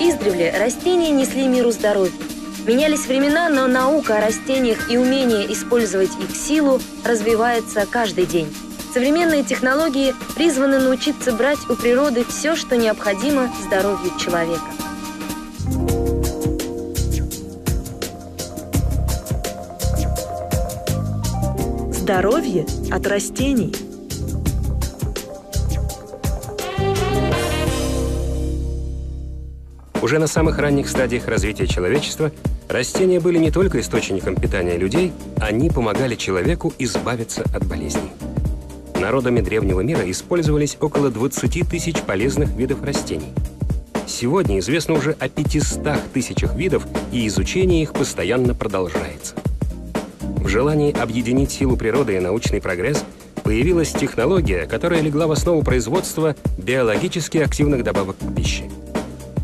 Издревле растения несли миру здоровье. Менялись времена, но наука о растениях и умение использовать их силу развивается каждый день. Современные технологии призваны научиться брать у природы все, что необходимо здоровью человека. Здоровье от растений. Уже на самых ранних стадиях развития человечества растения были не только источником питания людей, они помогали человеку избавиться от болезней. Народами древнего мира использовались около 20 тысяч полезных видов растений. Сегодня известно уже о 500 тысячах видов, и изучение их постоянно продолжается. В желании объединить силу природы и научный прогресс появилась технология, которая легла в основу производства биологически активных добавок к пище.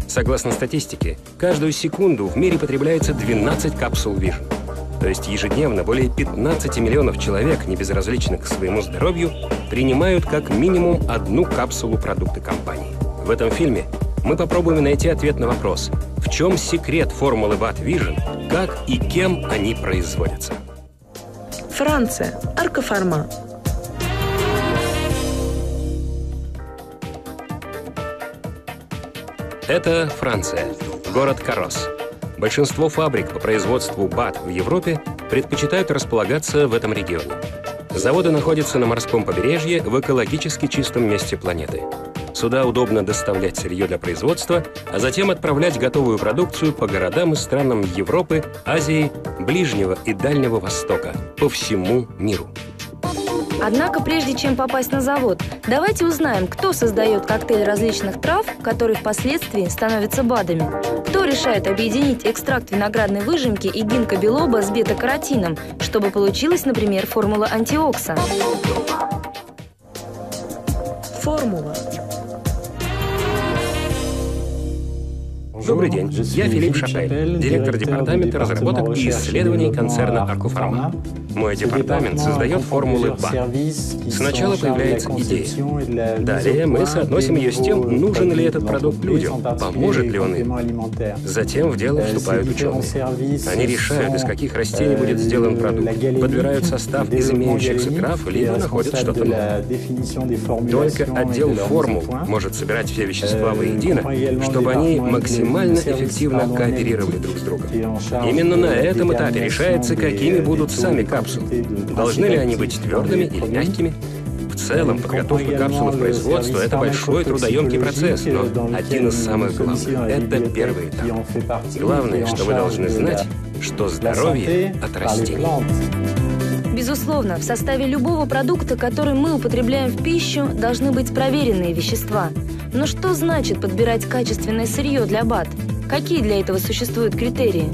Согласно статистике, каждую секунду в мире потребляется 12 капсул Vision. То есть ежедневно более 15 миллионов человек, не безразличных к своему здоровью, принимают как минимум одну капсулу продукта компании. В этом фильме мы попробуем найти ответ на вопрос, в чем секрет формулы BAT Vision, как и кем они производятся. Франция. Аркофарма. Это Франция, город Карос. Большинство фабрик по производству БАТ в Европе предпочитают располагаться в этом регионе. Заводы находятся на морском побережье в экологически чистом месте планеты. Сюда удобно доставлять сырье для производства, а затем отправлять готовую продукцию по городам и странам Европы, Азии, Ближнего и Дальнего Востока, по всему миру. Однако, прежде чем попасть на завод, давайте узнаем, кто создает коктейль различных трав, которые впоследствии становятся БАДами. Кто решает объединить экстракт виноградной выжимки и гинкобилоба с бета-каротином, чтобы получилась, например, формула антиокса. Формула. Добрый день, я Филипп Шапель, директор департамента разработок и исследований концерна Аркофарма. Мой департамент создает формулы БАТ. Сначала появляется идея. Далее мы соотносим ее с тем, нужен ли этот продукт людям, поможет ли он им. Затем в дело вступают ученые. Они решают, из каких растений будет сделан продукт, подбирают состав из имеющихся трав, либо находят что-то новое. Только отдел формул может собирать все вещества воедино, чтобы они максимально эффективно кооперировали друг с другом. Именно на этом этапе решается, какими будут сами капсулы. Должны ли они быть твердыми или мягкими? В целом, подготовка капсулы в производство — это большой трудоемкий процесс, но один из самых главных — это первый этап. Главное, что вы должны знать, что здоровье от растений. Безусловно, в составе любого продукта, который мы употребляем в пищу, должны быть проверенные вещества. Но что значит подбирать качественное сырье для БАТ? Какие для этого существуют критерии?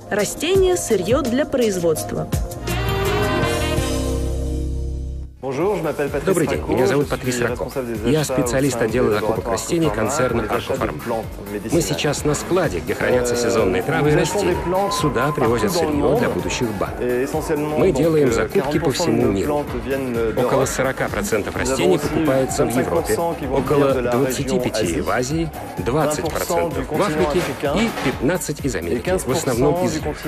Растения, сырье для производства. Добрый день, меня зовут Патрис Рако. Я специалист отдела закупок растений концерна Аркофарма. Мы сейчас на складе, где хранятся сезонные травы и растения. Сюда привозят сырье для будущих БАТ. Мы делаем закупки по всему миру. Около 40% растений покупается в Европе, около 25% в Азии, 20% в Африке и 15% из Америки, в основном из Европы.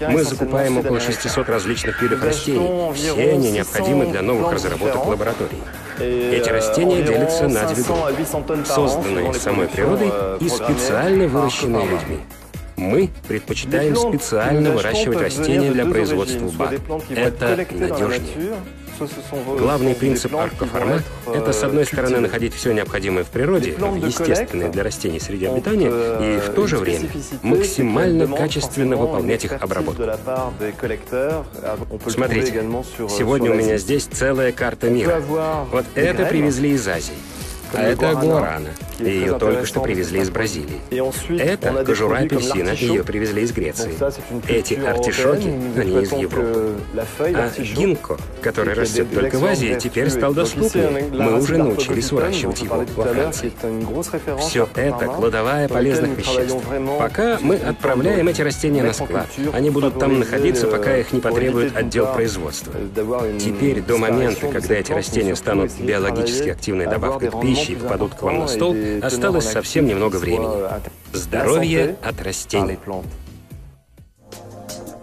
Мы закупаем около 600 различных видов растений. Все они необходимы для новых разработок лабораторий. Эти растения делятся на две группы, созданные самой природой и специально выращенные людьми. Мы предпочитаем специально выращивать растения для производства БАТ. Это надежнее. Главный принцип Аркофарма — это, с одной стороны, находить все необходимое в природе, в естественной для растений среде обитания, и в то же время максимально качественно выполнять их обработку. Смотрите, сегодня у меня здесь целая карта мира. Вот это привезли из Азии. А это гуарана. Ее только что привезли из Бразилии. Это кожура апельсина, ее привезли из Греции. Эти артишоки, они из Европы. А гинко, который растет только в Азии, теперь стал доступным. Мы уже научились выращивать его во Франции. Все это кладовая полезных веществ. Пока мы отправляем эти растения на склад. Они будут там находиться, пока их не потребует отдел производства. Теперь, до момента, когда эти растения станут биологически активной добавкой к пище, следующие попадут к вам на стол, осталось совсем немного времени. Здоровье от растений.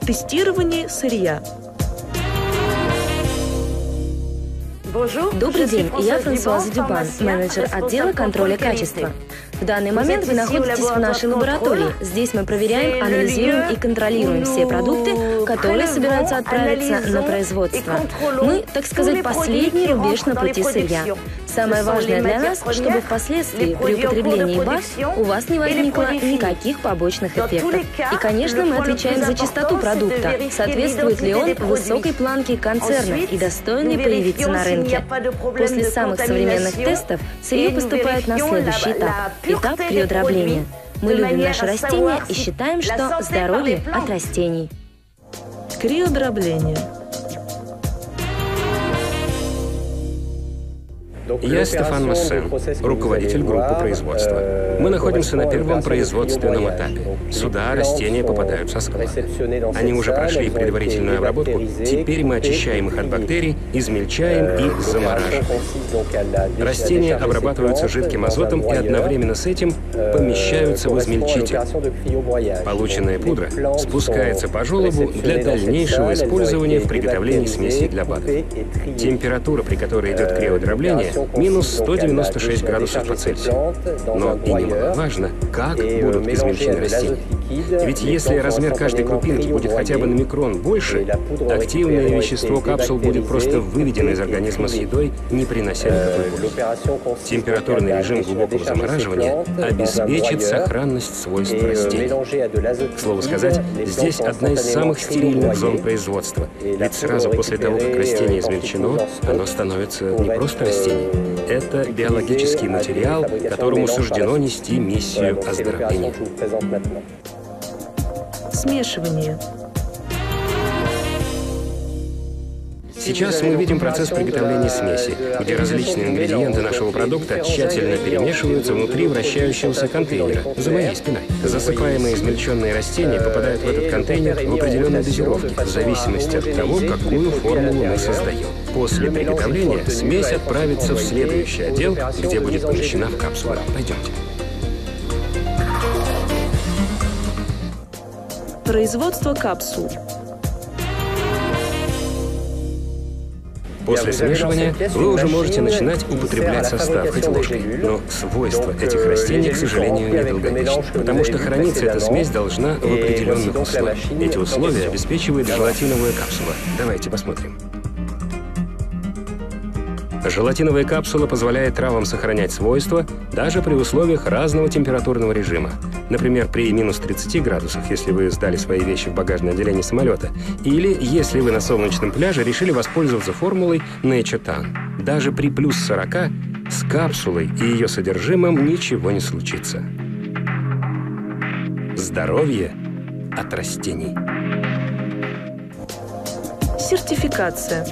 Тестирование сырья. Добрый день, я Франсуаза Дюбан, менеджер отдела контроля качества. В данный момент вы находитесь в нашей лаборатории. Здесь мы проверяем, анализируем и контролируем все продукты, которые собираются отправиться на производство. Мы, так сказать, последний рубеж на пути сырья. Самое важное для нас, чтобы впоследствии при употреблении БАД у вас не возникло никаких побочных эффектов. И, конечно, мы отвечаем за чистоту продукта, соответствует ли он высокой планке концерна и достоин ли появиться на рынке. После самых современных тестов сырье поступает на следующий этап – этап криодробления. Мы любим наши растения и считаем, что здоровье от растений. Криодробление. Я Стефан Массен, руководитель группы производства. Мы находимся на первом производственном этапе. Сюда растения попадают со склада. Они уже прошли предварительную обработку. Теперь мы очищаем их от бактерий, измельчаем и замораживаем. Растения обрабатываются жидким азотом и одновременно с этим помещаются в измельчитель. Полученная пудра спускается по желобу для дальнейшего использования в приготовлении смесей для БАДов. Температура, при которой идет криодробление, минус 196 градусов по Цельсию. Но и немаловажно, как будут измельчены растения. Ведь если размер каждой крупинки будет хотя бы на микрон больше, активное вещество капсул будет просто выведено из организма с едой, не принося никакой пользы. Температурный режим глубокого замораживания обеспечит сохранность свойств растений. К слову сказать, здесь одна из самых стерильных зон производства. Ведь сразу после того, как растение измельчено, оно становится не просто растением. Это биологический материал, которому суждено нести миссию оздоровления. Смешивание. Сейчас мы видим процесс приготовления смеси, где различные ингредиенты нашего продукта тщательно перемешиваются внутри вращающегося контейнера, за моей спиной. Засыпаемые измельченные растения попадают в этот контейнер в определенной дозировке, в зависимости от того, какую формулу мы создаем. После приготовления смесь отправится в следующий отдел, где будет помещена в капсулы. Пойдемте. Производство капсул. После смешивания вы уже можете начинать употреблять состав хоть ложкой. Но свойства этих растений, к сожалению, недолговечны, потому что храниться эта смесь должна в определенных условиях. Эти условия обеспечивает желатиновая капсула. Давайте посмотрим. Желатиновая капсула позволяет травам сохранять свойства даже при условиях разного температурного режима. Например, при минус 30 градусах, если вы сдали свои вещи в багажное отделение самолета, или если вы на солнечном пляже решили воспользоваться формулой Nature-Tan. Даже при плюс 40 с капсулой и ее содержимым ничего не случится. Здоровье от растений. Сертификация.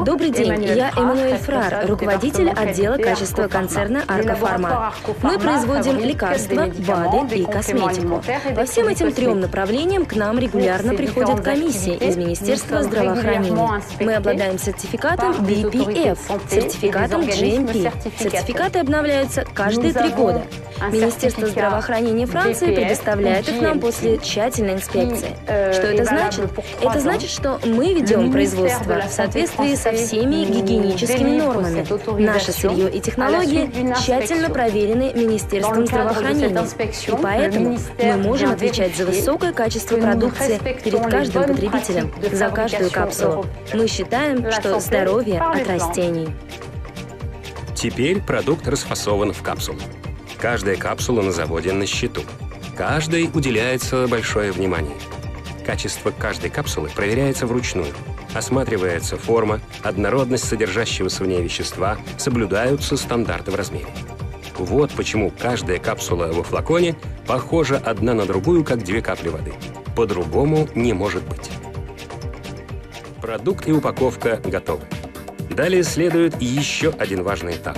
Добрый день, я Эммануэль Фрар, руководитель отдела качества концерна Аркофарма. Мы производим лекарства, БАДы и косметику. По всем этим трем направлениям к нам регулярно приходят комиссии из Министерства здравоохранения. Мы обладаем сертификатом BPF, сертификатом GMP. Сертификаты обновляются каждые 3 года. Министерство здравоохранения Франции предоставляет их нам после тщательной инспекции. Что это значит? Это значит, что мы ведем производство в соответствии со всеми гигиеническими нормами. Наше сырье и технологии тщательно проверены Министерством здравоохранения. И поэтому мы можем отвечать за высокое качество продукции перед каждым потребителем, за каждую капсулу. Мы считаем, что здоровье от растений. Теперь продукт расфасован в капсулы. Каждая капсула на заводе на счету. Каждой уделяется большое внимание. Качество каждой капсулы проверяется вручную. Осматривается форма, однородность содержащегося в ней вещества, соблюдаются стандарты в размере. Вот почему каждая капсула во флаконе похожа одна на другую, как 2 капли воды. По-другому не может быть. Продукт и упаковка готовы. Далее следует еще один важный этап.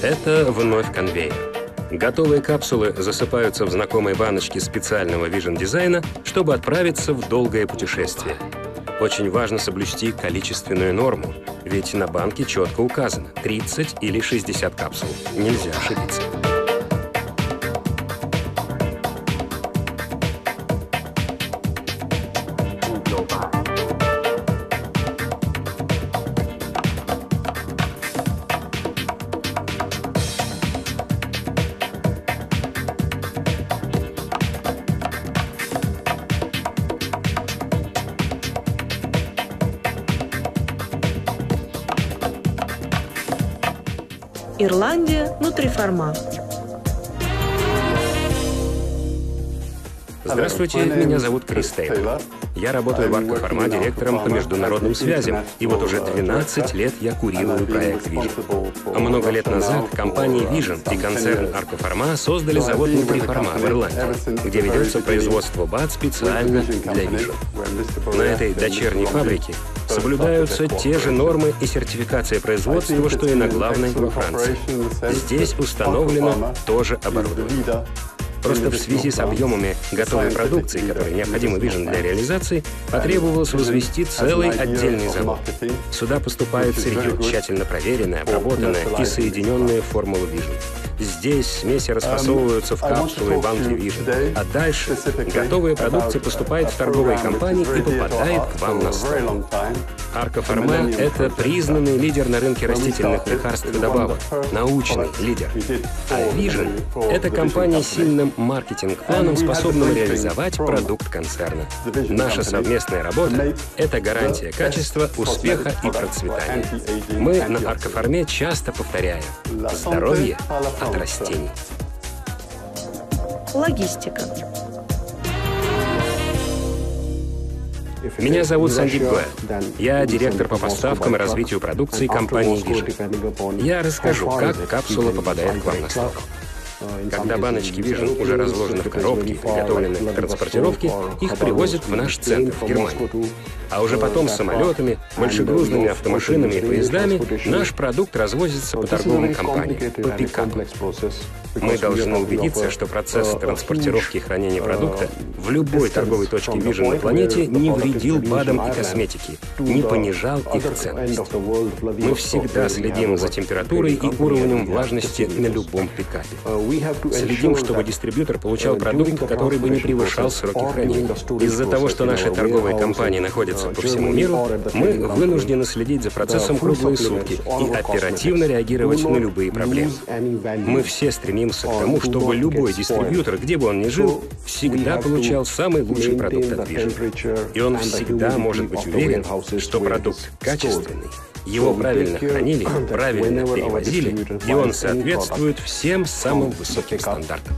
Это вновь конвейер. Готовые капсулы засыпаются в знакомые баночки специального вижн-дизайна, чтобы отправиться в долгое путешествие. Очень важно соблюсти количественную норму, ведь на банке четко указано 30 или 60 капсул. Нельзя ошибиться. Ирландия, Нутрифарма. Здравствуйте, меня зовут Крис Тейлор. Я работаю в Аркофарма директором по международным связям, и вот уже 12 лет я курирую проект Vision. А много лет назад компания Vision и концерн Аркофарма создали завод Нутрифарма в Ирландии, где ведется производство БАД специально для Vision. На этой дочерней фабрике соблюдаются те же нормы и сертификация производства, что и на главной во Франции. Здесь установлено то же оборудование. Просто в связи с объемами готовой продукции, которые необходимы Vision для реализации, потребовалось возвести целый отдельный завод. Сюда поступает сырье, тщательно проверенное, обработанное и соединенное в формулу Vision. Здесь смеси расфасовываются в капсулы и банки Vision, а дальше готовая продукция поступает в торговые компании и попадает к вам на стол. Аркофарма — это признанный лидер на рынке растительных лекарств и добавок, научный лидер. А Vision — это компания с сильным маркетинг-планом, способным реализовать продукт концерна. Наша совместная работа — это гарантия качества, успеха и процветания. Мы на Аркофарме часто повторяем: здоровье от растений. Логистика. Меня зовут Сандип Гоэль. Я директор по поставкам и развитию продукции компании Vision. Я расскажу, как капсула попадает к вам на стол. Когда баночки Vision уже разложены в коробке и приготовлены к транспортировке, их привозят в наш центр в Германии. А уже потом с самолетами, большегрузными автомашинами и поездами наш продукт развозится по торговым компаниям, по пикапам. Мы должны убедиться, что процесс транспортировки и хранения продукта в любой торговой точке Vision на планете не вредил БАДам и косметике, не понижал их ценность. Мы всегда следим за температурой и уровнем влажности на любом пикапе. Следим, чтобы дистрибьютор получал продукт, который бы не превышал сроки хранения. Из-за того, что наши торговые компании находятся по всему миру, мы вынуждены следить за процессом круглые сутки и оперативно реагировать на любые проблемы. Мы все стремимся к тому, чтобы любой дистрибьютор, где бы он ни жил, всегда получал самый лучший продукт от Vision. И он всегда может быть уверен, что продукт качественный, его правильно хранили, правильно перевозили, и он соответствует всем самым высоким стандартам.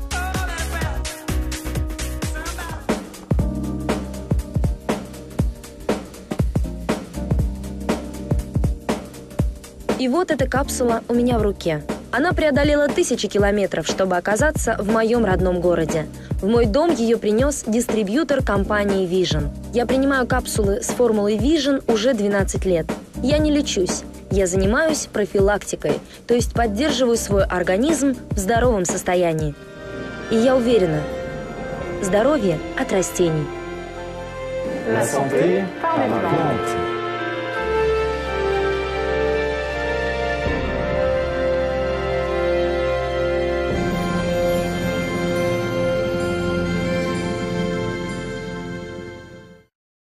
И вот эта капсула у меня в руке. Она преодолела 1000 километров, чтобы оказаться в моем родном городе. В мой дом ее принес дистрибьютор компании Vision. Я принимаю капсулы с формулой Vision уже 12 лет. Я не лечусь. Я занимаюсь профилактикой, то есть поддерживаю свой организм в здоровом состоянии. И я уверена, здоровье от растений. La santé par la plante.